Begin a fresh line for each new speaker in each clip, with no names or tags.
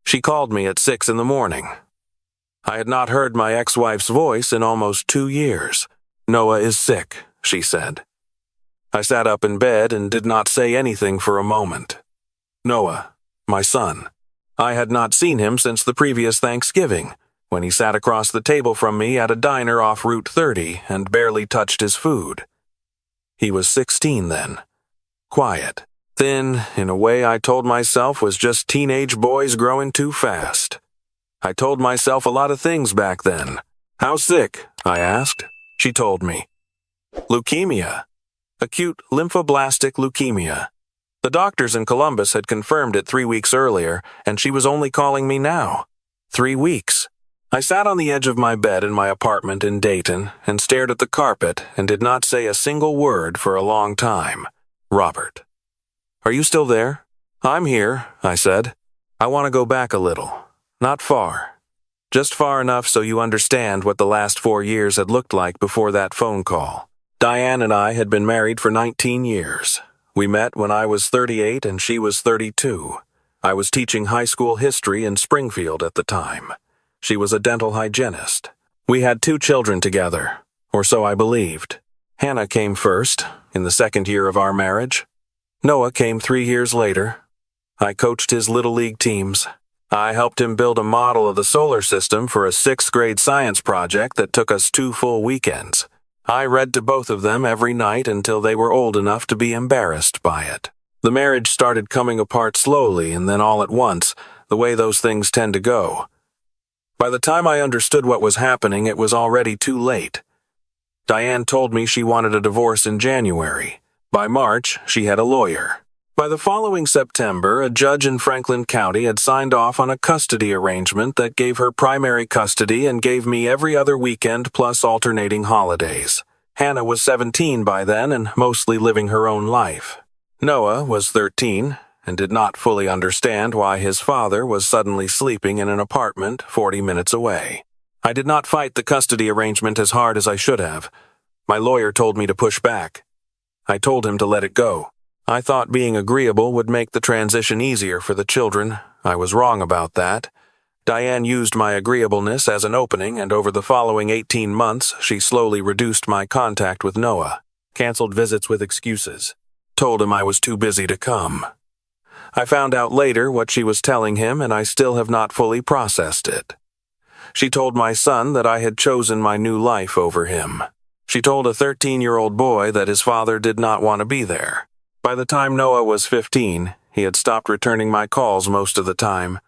She called me at 6 in the morning. I had not heard my ex-wife's voice in almost 2 years. "Noah is sick," she said. I sat up in bed and did not say anything for a moment. Noah, my son. I had not seen him since the previous Thanksgiving, when he sat across the table from me at a diner off Route 30 and barely touched his food. He was 16 then. Quiet. Thin, in a way I told myself was just teenage boys growing too fast. I told myself a lot of things back then. "How sick?" I asked. She told me. "Leukemia. Acute lymphoblastic leukemia." The doctors in Columbus had confirmed it 3 weeks earlier, and she was only calling me now. 3 weeks. I sat on the edge of my bed in my apartment in Dayton and stared at the carpet and did not say a single word for a long time. "Robert. Are you still there?" "I'm here," I said. "I want to go back a little. Not far. Just far enough so you understand what the last 4 years had looked like before that phone call. Diane and I had been married for 19 years. We met when I was 38 and she was 32. I was teaching high school history in Springfield at the time. She was a dental hygienist. We had 2 children together, or so I believed. Hannah came first, in the 2nd year of our marriage. Noah came 3 years later. I coached his Little League teams. I helped him build a model of the solar system for a 6th grade science project that took us 2 full weekends. I read to both of them every night until they were old enough to be embarrassed by it. The marriage started coming apart slowly and then all at once, the way those things tend to go. By the time I understood what was happening, it was already too late. Diane told me she wanted a divorce in January. By March, she had a lawyer. By the following September, a judge in Franklin County had signed off on a custody arrangement that gave her primary custody and gave me every other weekend plus alternating holidays. Hannah was 17 by then and mostly living her own life. Noah was 13 and did not fully understand why his father was suddenly sleeping in an apartment 40 minutes away. I did not fight the custody arrangement as hard as I should have. My lawyer told me to push back. I told him to let it go. I thought being agreeable would make the transition easier for the children. I was wrong about that. Diane used my agreeableness as an opening, and over the following 18 months, she slowly reduced my contact with Noah, canceled visits with excuses, told him I was too busy to come. I found out later what she was telling him, and I still have not fully processed it. She told my son that I had chosen my new life over him. She told a 13-year-old boy that his father did not want to be there. By the time Noah was 15, he had stopped returning my calls most of the time.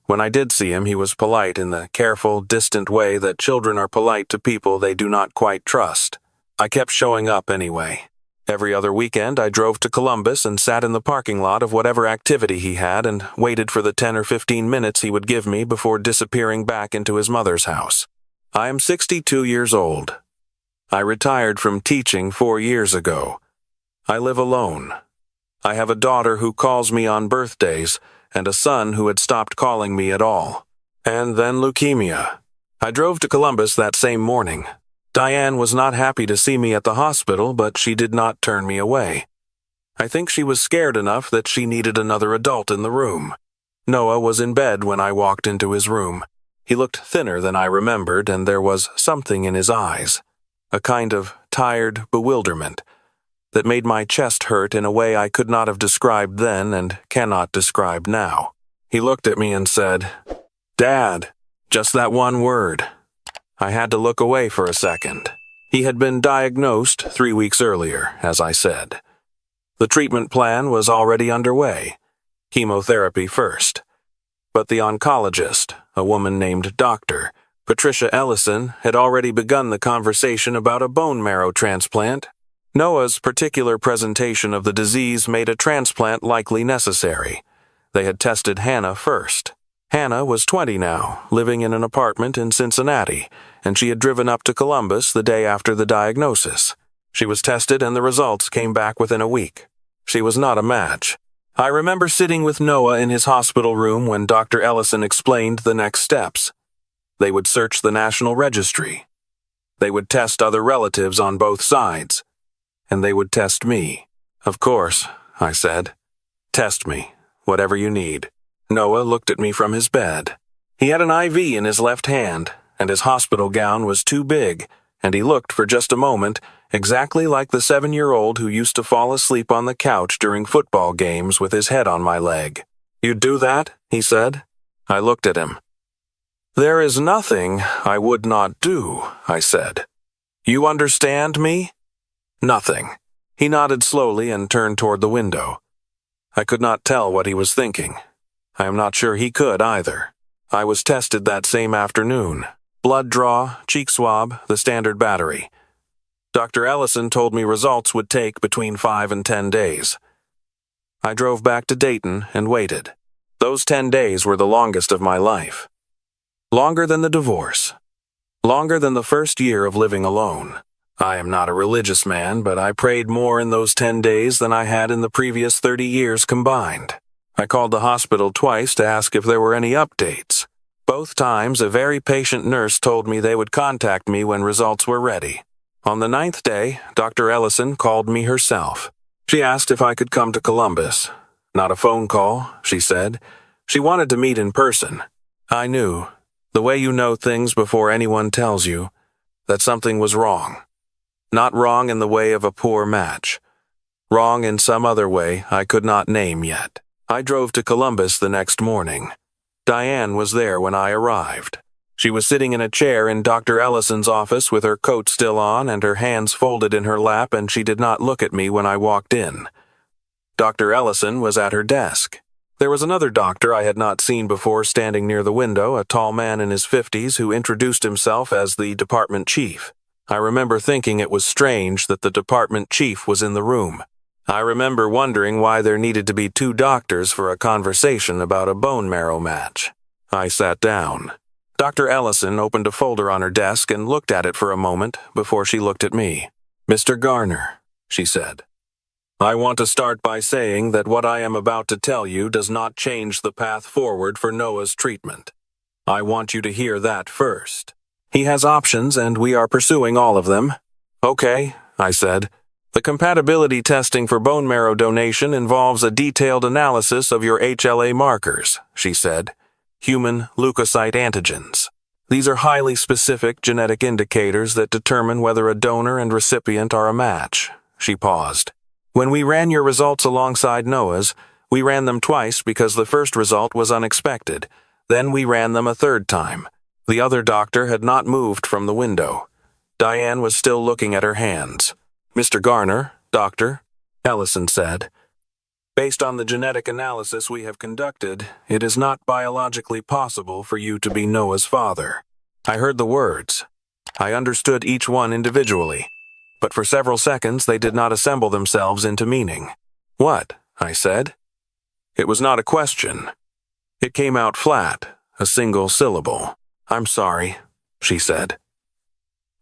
When I did see him, he was polite in the careful, distant way that children are polite to people they do not quite trust. I kept showing up anyway. Every other weekend, I drove to Columbus and sat in the parking lot of whatever activity he had and waited for the 10 or 15 minutes he would give me before disappearing back into his mother's house. I am 62 years old. I retired from teaching 4 years ago. I live alone. I have a daughter who calls me on birthdays and a son who had stopped calling me at all. And then leukemia. I drove to Columbus that same morning. Diane was not happy to see me at the hospital, but she did not turn me away. I think she was scared enough that she needed another adult in the room. Noah was in bed when I walked into his room. He looked thinner than I remembered, and there was something in his eyes, a kind of tired bewilderment, that made my chest hurt in a way I could not have described then and cannot describe now. He looked at me and said, "Dad," just that one word. I had to look away for a second. He had been diagnosed 3 weeks earlier, as I said. The treatment plan was already underway. Chemotherapy first. But the oncologist, a woman named Dr. Patricia Ellison, had already begun the conversation about a bone marrow transplant. Noah's particular presentation of the disease made a transplant likely necessary. They had tested Hannah first. Hannah was 20 now, living in an apartment in Cincinnati, and she had driven up to Columbus the day after the diagnosis. She was tested and the results came back within a week. She was not a match. I remember sitting with Noah in his hospital room when Dr. Ellison explained the next steps. They would search the National Registry. They would test other relatives on both sides. And they would test me. "Of course," I said. "Test me, whatever you need. Noah looked at me from his bed. He had an IV in his left hand, and his hospital gown was too big, and he looked for just a moment exactly like the 7-year-old who used to fall asleep on the couch during football games with his head on my leg. "You'd do that?" he said. I looked at him. "There is nothing I would not do," I said. "You understand me?" "Nothing." He nodded slowly and turned toward the window. I could not tell what he was thinking. I am not sure he could either. I was tested that same afternoon. Blood draw, cheek swab, the standard battery. Dr. Ellison told me results would take between 5 and 10 days. I drove back to Dayton and waited. Those 10 days were the longest of my life. Longer than the divorce. Longer than the first year of living alone. I am not a religious man, but I prayed more in those 10 days than I had in the previous 30 years combined. I called the hospital twice to ask if there were any updates. Both times, a very patient nurse told me they would contact me when results were ready. On the 9th day, Dr. Ellison called me herself. She asked if I could come to Columbus. Not a phone call, she said. She wanted to meet in person. I knew, the way you know things before anyone tells you, that something was wrong. Not wrong in the way of a poor match. Wrong in some other way I could not name yet. I drove to Columbus the next morning. Diane was there when I arrived. She was sitting in a chair in Dr. Ellison's office with her coat still on and her hands folded in her lap, and she did not look at me when I walked in. Dr. Ellison was at her desk. There was another doctor I had not seen before standing near the window, a tall man in his 50s who introduced himself as the department chief. I remember thinking it was strange that the department chief was in the room. I remember wondering why there needed to be 2 doctors for a conversation about a bone marrow match. I sat down. Dr. Ellison opened a folder on her desk and looked at it for a moment before she looked at me. "Mr. Garner," she said, "I want to start by saying that what I am about to tell you does not change the path forward for Noah's treatment. I want you to hear that first. He has options and we are pursuing all of them." "Okay," I said. "The compatibility testing for bone marrow donation involves a detailed analysis of your HLA markers," she said. "Human leukocyte antigens. These are highly specific genetic indicators that determine whether a donor and recipient are a match." She paused. "When we ran your results alongside Noah's, we ran them twice because the first result was unexpected. Then we ran them a third time. The other doctor had not moved from the window. Diane was still looking at her hands. "Mr. Garner, doctor," Ellison said, "based on the genetic analysis we have conducted, it is not biologically possible for you to be Noah's father." I heard the words. I understood each one individually, but for several seconds they did not assemble themselves into meaning. "What?" I said. It was not a question. It came out flat, a single syllable. "I'm sorry," she said.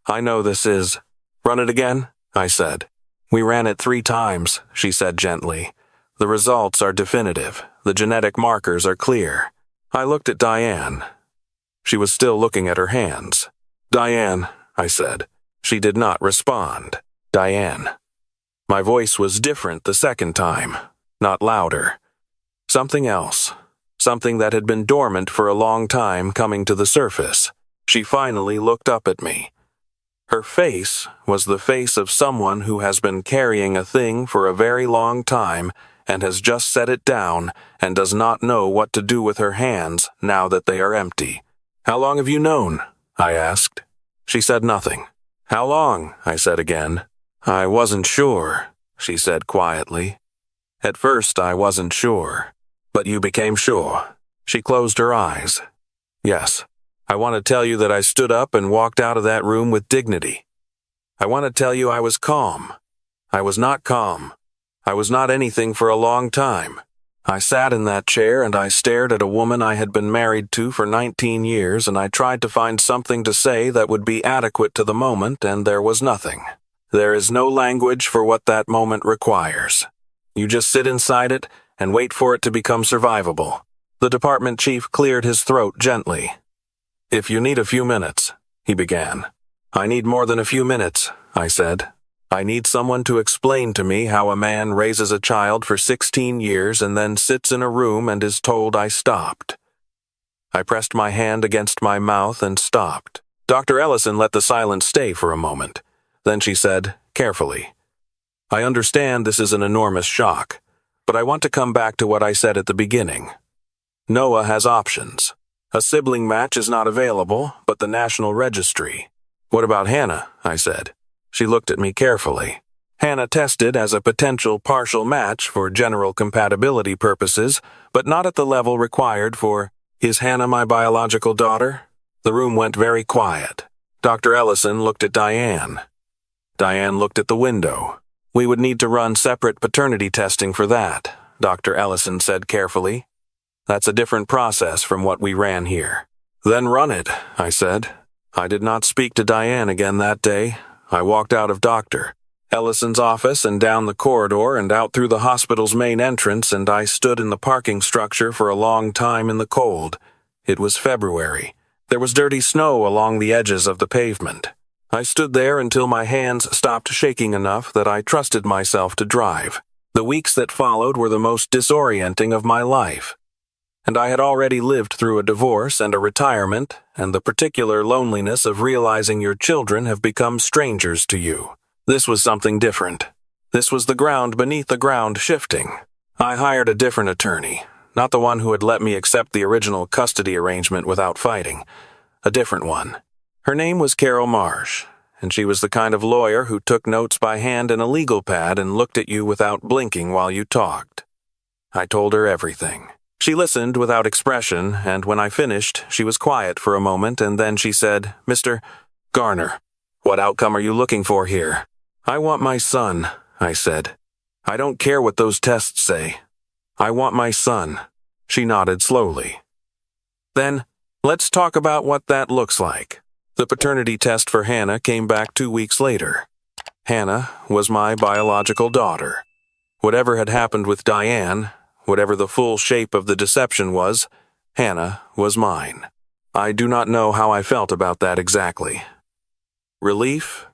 "I know this is—" "Run it again?" I said. "We ran it 3 times," she said gently. "The results are definitive. The genetic markers are clear." I looked at Diane. She was still looking at her hands. "Diane," I said. She did not respond. "Diane." My voice was different the second time, not louder. Something else. Something that had been dormant for a long time coming to the surface. She finally looked up at me. Her face was the face of someone who has been carrying a thing for a very long time and has just set it down and does not know what to do with her hands now that they are empty. "How long have you known?" I asked. She said nothing. "How long?" I said again. "I wasn't sure," she said quietly. "At first I wasn't sure. But you became sure." She closed her eyes. "Yes. I want to tell you that I stood up and walked out of that room with dignity. I want to tell you I was calm. I was not calm. I was not anything for a long time. I sat in that chair and I stared at a woman I had been married to for 19 years, and I tried to find something to say that would be adequate to the moment, and there was nothing. There is no language for what that moment requires. You just sit inside it and wait for it to become survivable." The department chief cleared his throat gently. "If you need a few minutes," he began. "I need more than a few minutes," I said. I need someone to explain to me how a man raises a child for 16 years and then sits in a room and is told I stopped. I pressed my hand against my mouth and stopped. Dr. Ellison let the silence stay for a moment. Then she said, carefully, I understand this is an enormous shock, but I want to come back to what I said at the beginning. Noah has options. A sibling match is not available, but the National Registry. What about Hannah? I said. She looked at me carefully. Hannah tested as a potential partial match for general compatibility purposes, but not at the level required for, is Hannah my biological daughter? The room went very quiet. Dr. Ellison looked at Diane. Diane looked at the window. We would need to run separate paternity testing for that, Dr. Ellison said carefully. That's a different process from what we ran here. Then run it, I said. I did not speak to Diane again that day. I walked out of Dr. Ellison's office and down the corridor and out through the hospital's main entrance, and I stood in the parking structure for a long time in the cold. It was February. There was dirty snow along the edges of the pavement. I stood there until my hands stopped shaking enough that I trusted myself to drive. The weeks that followed were the most disorienting of my life. And I had already lived through a divorce and a retirement, and the particular loneliness of realizing your children have become strangers to you. This was something different. This was the ground beneath the ground shifting. I hired a different attorney, not the one who had let me accept the original custody arrangement without fighting. A different one. Her name was Carol Marsh, and she was the kind of lawyer who took notes by hand in a legal pad and looked at you without blinking while you talked. I told her everything. She listened without expression, and when I finished, she was quiet for a moment, and then she said, Mr. Garner, what outcome are you looking for here? I want my son, I said. I don't care what those tests say. I want my son. She nodded slowly. Then, let's talk about what that looks like. The paternity test for Hannah came back 2 weeks later. Hannah was my biological daughter. Whatever had happened with Diane, whatever the full shape of the deception was, Hannah was mine. I do not know how I felt about that exactly. Relief?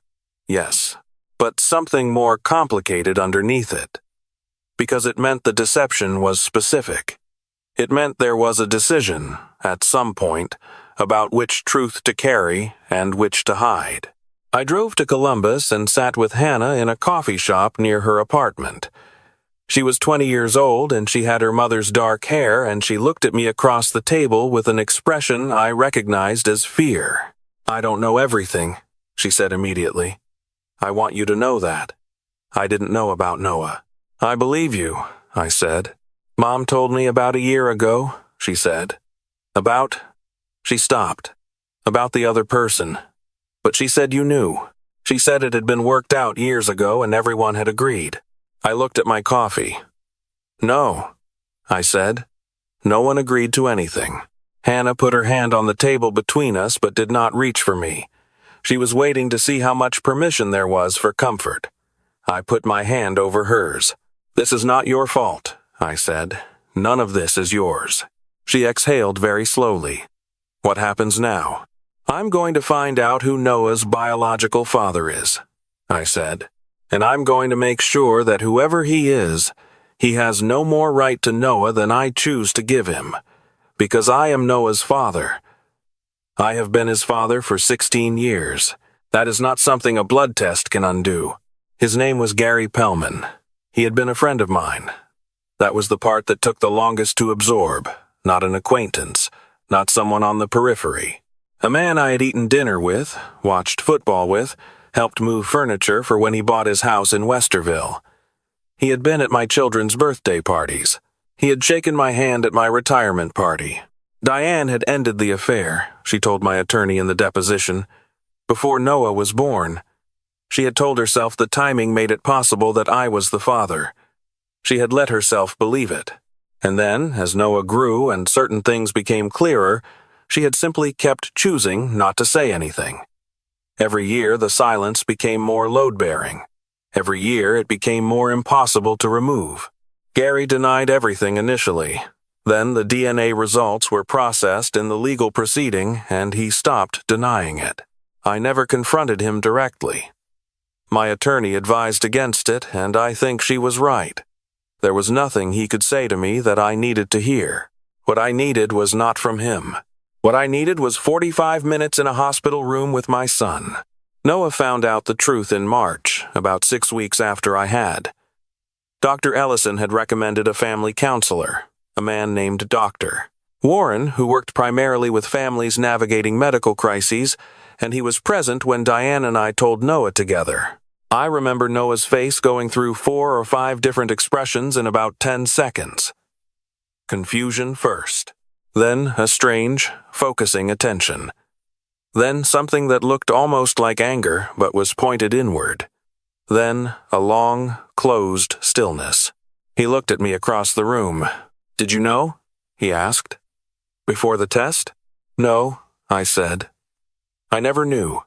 Yes. But something more complicated underneath it. Because it meant the deception was specific. It meant there was a decision, at some point, about which truth to carry and which to hide. I drove to Columbus and sat with Hannah in a coffee shop near her apartment. She was 20 years old, and she had her mother's dark hair, and she looked at me across the table with an expression I recognized as fear. I don't know everything, she said immediately. I want you to know that. I didn't know about Noah. I believe you, I said. Mom told me about a year ago, she said. She stopped. About the other person. But she said you knew. She said it had been worked out years ago and everyone had agreed. I looked at my coffee. No, I said. No one agreed to anything. Hannah put her hand on the table between us but did not reach for me. She was waiting to see how much permission there was for comfort. I put my hand over hers. This is not your fault, I said. None of this is yours. She exhaled very slowly. What happens now? I'm going to find out who Noah's biological father is, I said. And I'm going to make sure that whoever he is, he has no more right to Noah than I choose to give him. Because I am Noah's father. I have been his father for 16 years. That is not something a blood test can undo. His name was Gary Pellman. He had been a friend of mine. That was the part that took the longest to absorb, not an acquaintance, not someone on the periphery. A man I had eaten dinner with, watched football with, helped move furniture for when he bought his house in Westerville. He had been at my children's birthday parties. He had shaken my hand at my retirement party. Diane had ended the affair, she told my attorney in the deposition, before Noah was born. She had told herself the timing made it possible that I was the father. She had let herself believe it. And then, as Noah grew and certain things became clearer, she had simply kept choosing not to say anything. Every year, the silence became more load-bearing. Every year, it became more impossible to remove. Gary denied everything initially. Then the DNA results were processed in the legal proceeding, and he stopped denying it. I never confronted him directly. My attorney advised against it, and I think she was right. There was nothing he could say to me that I needed to hear. What I needed was not from him. What I needed was 45 minutes in a hospital room with my son. Noah found out the truth in March, about 6 weeks after I had. Dr. Ellison had recommended a family counselor, a man named Dr. Warren, who worked primarily with families navigating medical crises, and he was present when Diane and I told Noah together. I remember Noah's face going through 4 or 5 different expressions in about 10 seconds. Confusion first, then a strange, focusing attention. Then something that looked almost like anger but was pointed inward. Then a long, closed stillness. He looked at me across the room. "Did you know?" he asked. "Before the test?" "No," I said. I never knew.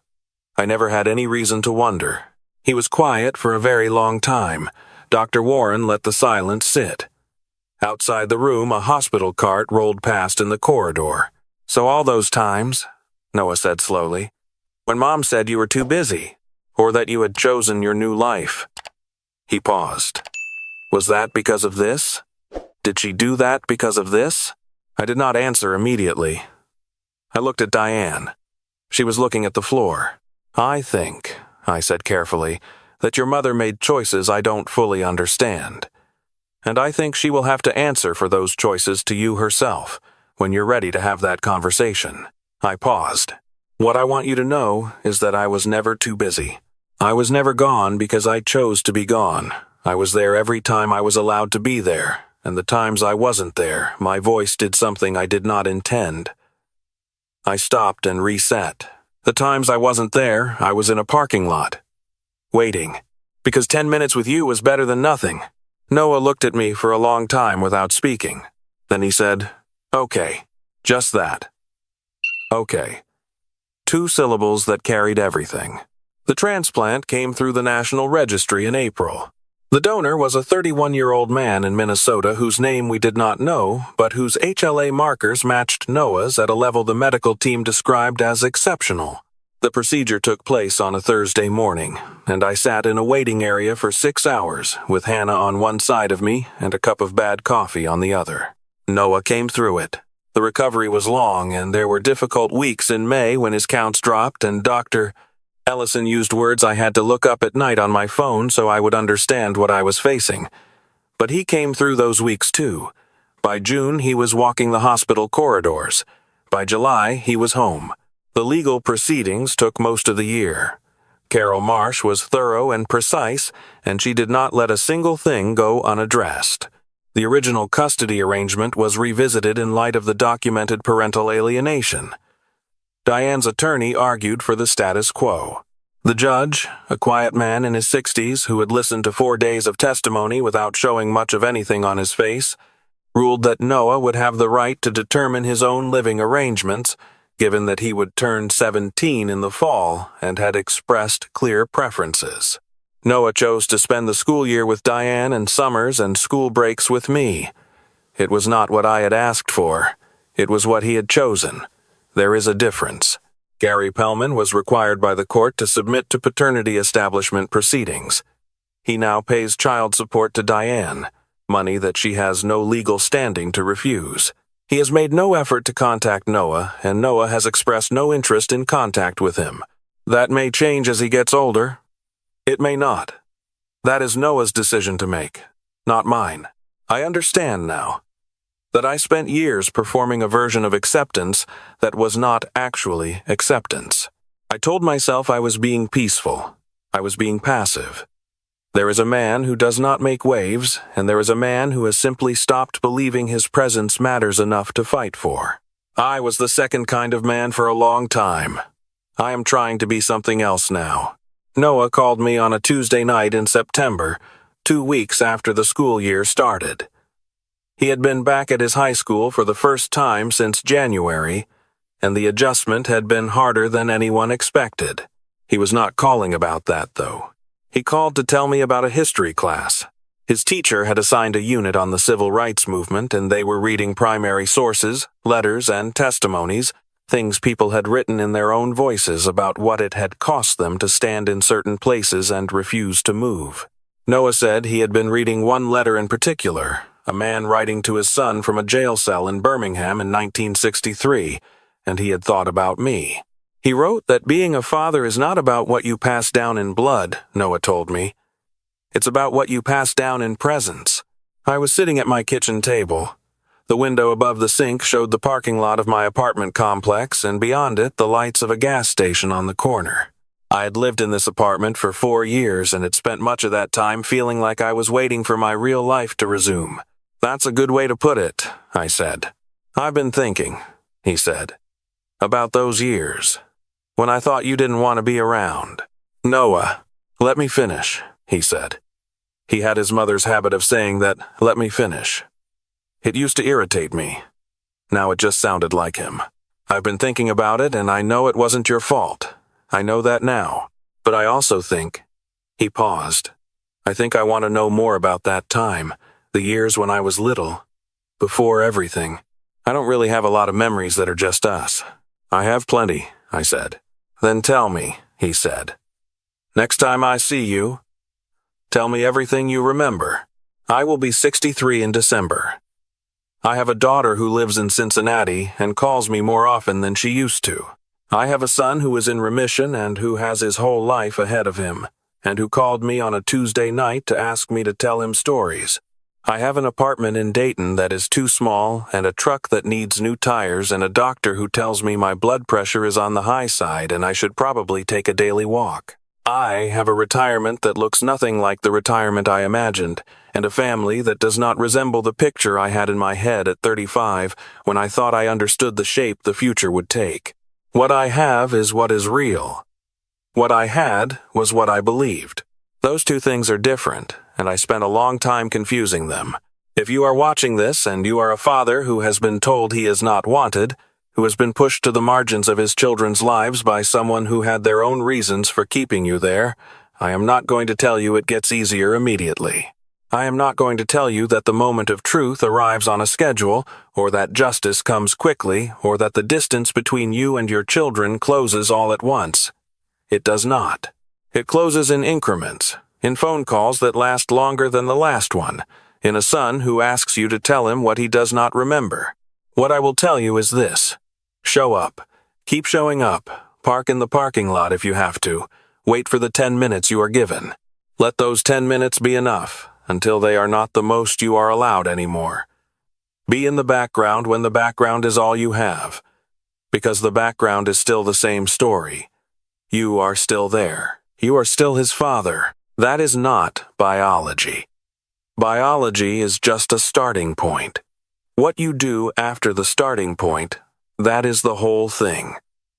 I never had any reason to wonder. He was quiet for a very long time. Dr. Warren let the silence sit. Outside the room, a hospital cart rolled past in the corridor. "So all those times," Noah said slowly, "when Mom said you were too busy, or that you had chosen your new life." He paused. Was that because of this? Did she do that because of this? I did not answer immediately. I looked at Diane. She was looking at the floor. "I think," I said carefully, "that your mother made choices I don't fully understand. And I think she will have to answer for those choices to you herself when you're ready to have that conversation." I paused. "What I want you to know is that I was never too busy. I was never gone because I chose to be gone. I was there every time I was allowed to be there, and the times I wasn't there, my voice did something I did not intend." I stopped and reset. The times I wasn't there, I was in a parking lot, waiting, because 10 minutes with you was better than nothing. Noah looked at me for a long time without speaking. Then he said, "Okay, just that." Okay. 2 syllables that carried everything. The transplant came through the National Registry in April. The donor was a 31-year-old man in Minnesota whose name we did not know, but whose HLA markers matched Noah's at a level the medical team described as exceptional. The procedure took place on a Thursday morning, and I sat in a waiting area for 6 hours, with Hannah on one side of me and a cup of bad coffee on the other. Noah came through it. The recovery was long, and there were difficult weeks in May when his counts dropped, and Dr. Ellison used words I had to look up at night on my phone so I would understand what I was facing. But he came through those weeks too. By June, he was walking the hospital corridors. By July, he was home. The legal proceedings took most of the year. Carol Marsh was thorough and precise, and she did not let a single thing go unaddressed. The original custody arrangement was revisited in light of the documented parental alienation. Diane's attorney argued for the status quo. The judge, a quiet man in his 60s who had listened to 4 days of testimony without showing much of anything on his face, ruled that Noah would have the right to determine his own living arrangements, given that he would turn 17 in the fall and had expressed clear preferences. Noah chose to spend the school year with Diane and summers and school breaks with me. It was not what I had asked for. It was what he had chosen. There is a difference. Gary Pellman was required by the court to submit to paternity establishment proceedings. He now pays child support to Diane, money that she has no legal standing to refuse. He has made no effort to contact Noah, and Noah has expressed no interest in contact with him. That may change as he gets older. It may not. That is Noah's decision to make, not mine. I understand now that I spent years performing a version of acceptance that was not actually acceptance. I told myself I was being peaceful. I was being passive. There is a man who does not make waves, and there is a man who has simply stopped believing his presence matters enough to fight for. I was the second kind of man for a long time. I am trying to be something else now. Noah called me on a Tuesday night in September, 2 weeks after the school year started. He had been back at his high school for the first time since January, and the adjustment had been harder than anyone expected. He was not calling about that, though. He called to tell me about a history class. His teacher had assigned a unit on the civil rights movement, and they were reading primary sources, letters, and testimonies, things people had written in their own voices about what it had cost them to stand in certain places and refuse to move. Noah said he had been reading one letter in particular, a man writing to his son from a jail cell in Birmingham in 1963, and he had thought about me. He wrote that being a father is not about what you pass down in blood, Noah told me. It's about what you pass down in presence. I was sitting at my kitchen table. The window above the sink showed the parking lot of my apartment complex, and beyond it, the lights of a gas station on the corner. I had lived in this apartment for 4 years and had spent much of that time feeling like I was waiting for my real life to resume. That's a good way to put it, I said. I've been thinking, he said, about those years, when I thought you didn't want to be around. Noah, let me finish, he said. He had his mother's habit of saying that, let me finish. It used to irritate me. Now it just sounded like him. I've been thinking about it, and I know it wasn't your fault. I know that now. But I also think... He paused. I think I want to know more about that time, the years when I was little, before everything. I don't really have a lot of memories that are just us. I have plenty, I said. Then tell me, he said. Next time I see you, tell me everything you remember. I will be 63 in December. I have a daughter who lives in Cincinnati and calls me more often than she used to. I have a son who is in remission and who has his whole life ahead of him, and who called me on a Tuesday night to ask me to tell him stories. I have an apartment in Dayton that is too small, and a truck that needs new tires, and a doctor who tells me my blood pressure is on the high side and I should probably take a daily walk. I have a retirement that looks nothing like the retirement I imagined, and a family that does not resemble the picture I had in my head at 35 when I thought I understood the shape the future would take. What I have is what is real. What I had was what I believed. Those two things are different, and I spent a long time confusing them. If you are watching this and you are a father who has been told he is not wanted, who has been pushed to the margins of his children's lives by someone who had their own reasons for keeping you there, I am not going to tell you it gets easier immediately. I am not going to tell you that the moment of truth arrives on a schedule, or that justice comes quickly, or that the distance between you and your children closes all at once. It does not. It closes in increments, in phone calls that last longer than the last one, in a son who asks you to tell him what he does not remember. What I will tell you is this. Show up. Keep showing up. Park in the parking lot if you have to. Wait for the 10 minutes you are given. Let those 10 minutes be enough, until they are not the most you are allowed anymore. Be in the background when the background is all you have, because the background is still the same story. You are still there. You are still his father. That is not biology. Biology is just a starting point. What you do after the starting point, that is the whole thing.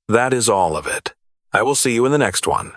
That is all of it. I will see you in the next one.